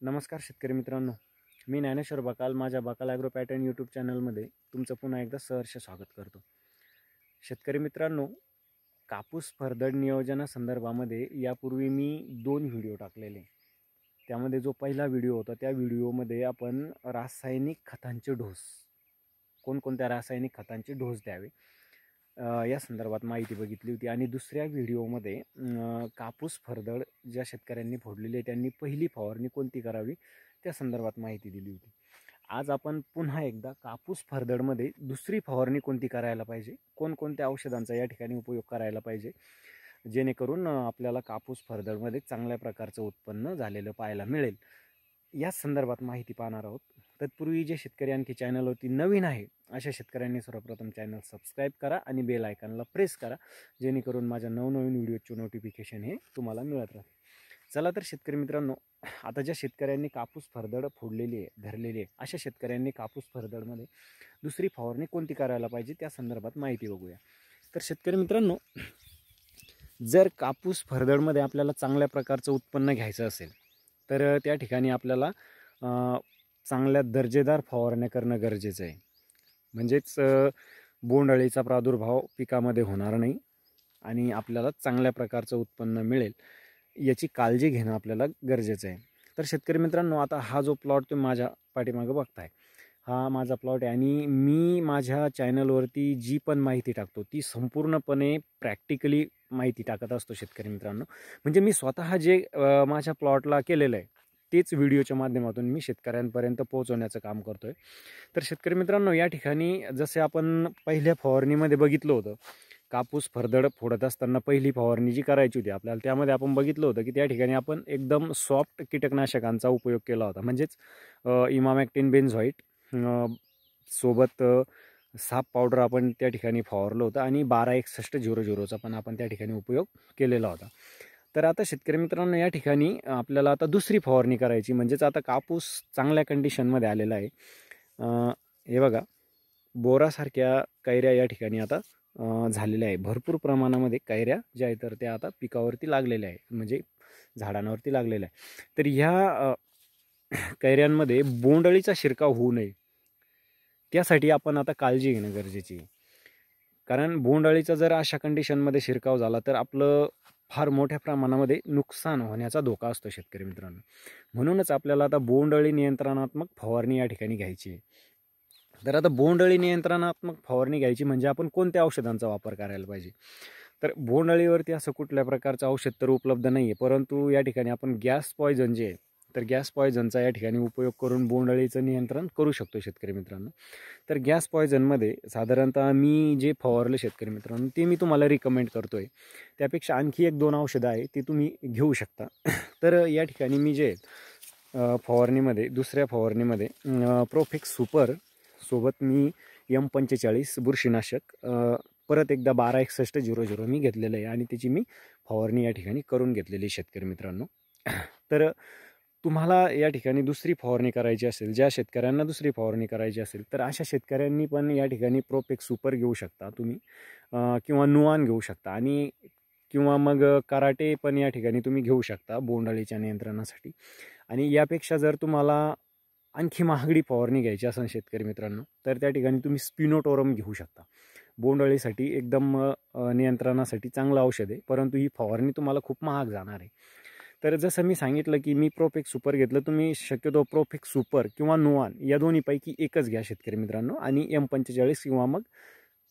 नमस्कार शेतकरी मित्रांनो, मी ज्ञानेश्वर बकाल माझ्या बकाल ॲग्रो पॅटर्न यूट्यूब चॅनलमध्ये तुमचं पुन्हा एकदा सहर्ष स्वागत करतो. शेतकरी मित्रांनो, कापूस फरदड नियोजनासंदर्भामध्ये यापूर्वी मी 2 व्हिडिओ टाकलेले. त्यामध्ये जो पहिला व्हिडिओ होता त्या व्हिडिओमध्ये आपण रासायनिक खतांचे डोस, कोणकोणत्या रासायनिक खतांचे डोस द्यावे या संदर्भात माहिती बघितली होती. आणि दुसऱ्या व्हिडिओमध्ये कापूस फरदड ज्या शेतकऱ्यांनी फोडलेली आहे त्यांनी पहिली फवारणी कोणती करावी त्या संदर्भात माहिती दिली होती. आज आपण पुन्हा एकदा कापूस फरदडमध्ये दुसरी फवारणी कोणती करायला पाहिजे, कोणकोणत्या औषधांचा या ठिकाणी उपयोग करायला पाहिजे, जेणेकरून आपल्याला कापूस फरदडमध्ये चांगल्या प्रकारचं उत्पन्न झालेलं पाहायला मिळेल, या संदर्भात माहिती पाहणार आहोत. तत्पूर्वी जे शेतकरी आणखी चॅनलवरती नवीन आहे अशा शेतकऱ्यांनी सर्वप्रथम चॅनल सबस्क्राईब करा आणि बेल आयकॉनला प्रेस करा, जेणेकरून माझ्या नवनवीन व्हिडिओचे नोटिफिकेशन हे तुम्हाला मिळत राहते. चला तर शेतकरी मित्रांनो, आता ज्या शेतकऱ्यांनी कापूस फरदड फोडलेली आहे, धरलेली आहे, अशा शेतकऱ्यांनी कापूस फरदडमध्ये दुसरी फवारणी कोणती करायला पाहिजे त्या संदर्भात माहिती बघूया. तर शेतकरी मित्रांनो, जर कापूस फरदडमध्ये आपल्याला चांगल्या प्रकारचं उत्पन्न घ्यायचं असेल तर त्या ठिकाणी आपल्याला चांगल्या दर्जेदार फवारण्या करणं गरजेचं आहे. म्हणजेच बोंडअळीचा प्रादुर्भाव पिकामध्ये होणार नाही आणि आपल्याला चांगल्या प्रकारचं उत्पन्न मिळेल याची काळजी घेणं आपल्याला गरजेचं आहे. तर शेतकरी मित्रांनो, आता हा जो प्लॉट तुम्ही माझ्या पाठीमागं बघताय, हा माझा प्लॉट आहे आणि मी माझ्या चॅनलवरती जी पण माहिती टाकतो ती संपूर्णपणे प्रॅक्टिकली माहिती टाकत असतो शेतकरी मित्रांनो. म्हणजे मी स्वतः जे माझ्या प्लॉटला केलेलं आहे तेच व्हिडिओच्या माध्यमातून मी शेतकऱ्यांपर्यंत पोहोचवण्याचं काम करतो आहे. तर शेतकरी मित्रांनो, या ठिकाणी जसे आपण पहिल्या फवारणीमध्ये बघितलं होतं, कापूस फरदड फोडत असताना पहिली फवारणी जी करायची होती आपल्याला, त्यामध्ये आपण बघितलं होतं की त्या ठिकाणी आपण एकदम सॉफ्ट कीटकनाशकांचा उपयोग केला होता. म्हणजेच इमामॅक्टिन बेन्झोइट सोबत साप पावडर आपण त्या ठिकाणी फवारलं होतं आणि 126100चा पण आपण त्या ठिकाणी उपयोग केलेला होता. तर आता शेतकरी मित्रांनो, या ठिकाणी आपल्याला आता दुसरी फवारणी करायची, म्हणजेच आता कापूस चांगल्या कंडिशनमध्ये आलेला आहे. हे बघा, बोरासारख्या कैऱ्या या ठिकाणी आता झालेल्या आहे. भरपूर प्रमाणामध्ये कैऱ्या ज्या आहेत तर त्या आता पिकावरती लागलेल्या आहे, म्हणजे झाडांवरती लागलेल्या आहे. तर ह्या कैऱ्यांमध्ये बोंडअळीचा शिरकाव होऊ नये त्यासाठी आपण आता काळजी घेणं गरजेची आहे. कारण बोंडअळीचा जर अशा कंडिशनमध्ये शिरकाव झाला तर आपलं फार मोठ्या प्रमाणामध्ये नुकसान होण्याचा धोका असतो शेतकरी मित्रांनो. म्हणूनच आपल्याला आता बोंडअळी नियंत्रणात्मक फवारणी या ठिकाणी घ्यायची आहे. तर आता बोंडअळी नियंत्रणात्मक फवारणी घ्यायची म्हणजे आपण कोणत्या औषधांचा वापर करायला पाहिजे. तर बोंडअळीवरती असं कुठल्या प्रकारचं औषध तर उपलब्ध नाही आहे, परंतु या ठिकाणी आपण गॅस पॉयझन जे आहे तर गॅस पॉयझनचा या ठिकाणी उपयोग करून बोंडअळीचं नियंत्रण करू शकतो शेतकरी मित्रांनो. तर गॅस पॉयझनमध्ये साधारणतः मी जे फवारले शेतकरी मित्रांनो ते मी तुम्हाला रिकमेंड करतो आहे. त्यापेक्षा आणखी 1-2 औषधं आहे ती तुम्ही घेऊ शकता. तर या ठिकाणी मी जे फवारणीमध्ये दुसऱ्या फवारणीमध्ये प्रोफेक्स सुपर सोबत मी M45 बुरशीनाशक परत एकदा 126100 मी घेतलेलं आहे आणि त्याची मी फवारणी या ठिकाणी करून घेतलेली शेतकरी मित्रांनो. तर तुम्हाला या ठिकाणी दुसरी फवारणी करायची असेल, ज्या शेतकऱ्यांना दुसरी फवारणी करायची असेल तर अशा शेतकऱ्यांनी पण या ठिकाणी प्रोफेक्स सुपर घेऊ शकता तुम्ही, किंवा नुआन घेऊ शकता, आणि किंवा मग कराटे पण या ठिकाणी तुम्ही घेऊ शकता बोंडअळीच्या नियंत्रणासाठी. आणि यापेक्षा जर तुम्हाला आणखी महागडी फवारणी घ्यायची असेल शेतकरी मित्रांनो तर त्या ठिकाणी तुम्ही स्पिनोटोरम घेऊ शकता. बोंडअळीसाठी एकदम नियंत्रणासाठी चांगलं औषध आहे, परंतु ही फवारणी तुम्हाला खूप महाग जाणार आहे. तर जसं मी सांगितलं की मी प्रोफेक्स सुपर घेतलं, तुम्ही शक्यतो प्रोफेक्स सुपर किंवा नुआन या दोन्हीपैकी एकच घ्या शेतकरी मित्रांनो, आणि M45 किंवा मग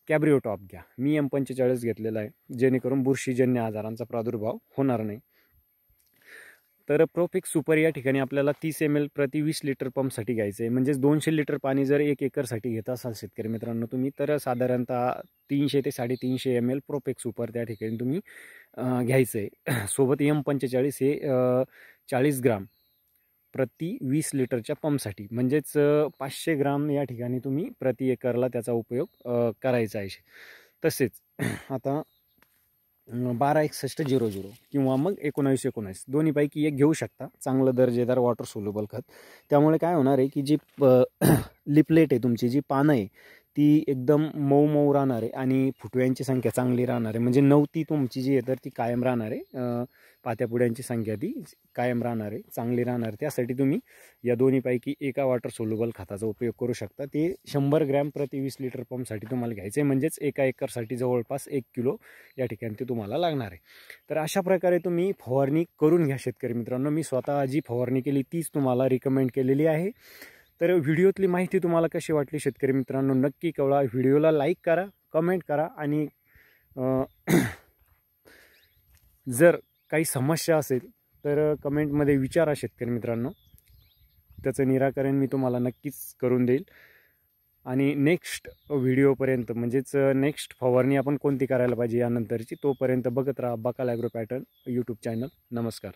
कॅब्रिओ टॉप घ्या. मी M45 घेतलेला आहे, जेणेकरून बुरशीजन्य आजारांचा प्रादुर्भाव होणार नाही. तर प्रोफेक्स सुपर या ठिकाणी आपल्याला 30 ml प्रति 20 लिटर पंपसाठी घ्यायचं आहे. म्हणजेच 200 लिटर पाणी जर 1 एकरसाठी घेत असाल शेतकरी मित्रांनो तुम्ही, तर साधारणतः 300 ते 350 ml प्रोफेक्स सुपर त्या ठिकाणी तुम्ही घ्यायचं आहे. सोबत M45 हे 40 ग्राम प्रति 20 लिटरच्या पंपसाठी, म्हणजेच 500 ग्राम या ठिकाणी तुम्ही प्रति एकरला त्याचा उपयोग करायचा आहे. तसेच आता 126100 किंवा मग 1919 दोन्हीपैकी एक घेऊ शकता, चांगलं दर्जेदार वॉटर सोल्युबल खत. त्यामुळे काय होणार आहे की जी लिपलेट आहे तुमची, जी पानं आहे ती एकदम मऊ मऊ राहणार आहे आणि फुटव्यांची संख्या चांगली राहणार आहे. म्हणजे 9 ती तुमची जी आहे तर ती कायम राहणार आहे. पात्यापुड्यांची संख्या ती कायम राहणार आहे, चांगली राहणार आहे. त्यासाठी तुम्ही या दोन्हीपैकी एका वॉटर सोल्युबल खताचा उपयोग करू शकता. ते 100 ग्रॅम प्रति 20 लिटर पंपसाठी तुम्हाला घ्यायचं आहे. म्हणजेच एका एकरसाठी जवळपास 1 किलो या ठिकाणी ते तुम्हाला लागणार आहे. तर अशा प्रकारे तुम्ही फवारणी करून घ्या शेतकरी मित्रांनो. मी स्वतः जी फवारणी केली तीच तुम्हाला रिकमेंड केलेली आहे. तर व्हिडिओतली माहिती तुम्हाला कशी वाटली शेतकरी मित्रांनो नक्की कळवा. व्हिडिओला लाईक करा, कमेंट करा आणि जर काही समस्या असेल तर कमेंटमध्ये विचारा शेतकरी मित्रांनो. त्याचं निराकरण मी तुम्हाला नक्कीच करून देईल. आणि नेक्स्ट व्हिडिओपर्यंत म्हणजेच नेक्स्ट फवारणी आपण कोणती करायला पाहिजे यानंतरची, तोपर्यंत बघत राहा बकाल ॲग्रो पॅटर्न यूट्यूब चॅनल. नमस्कार.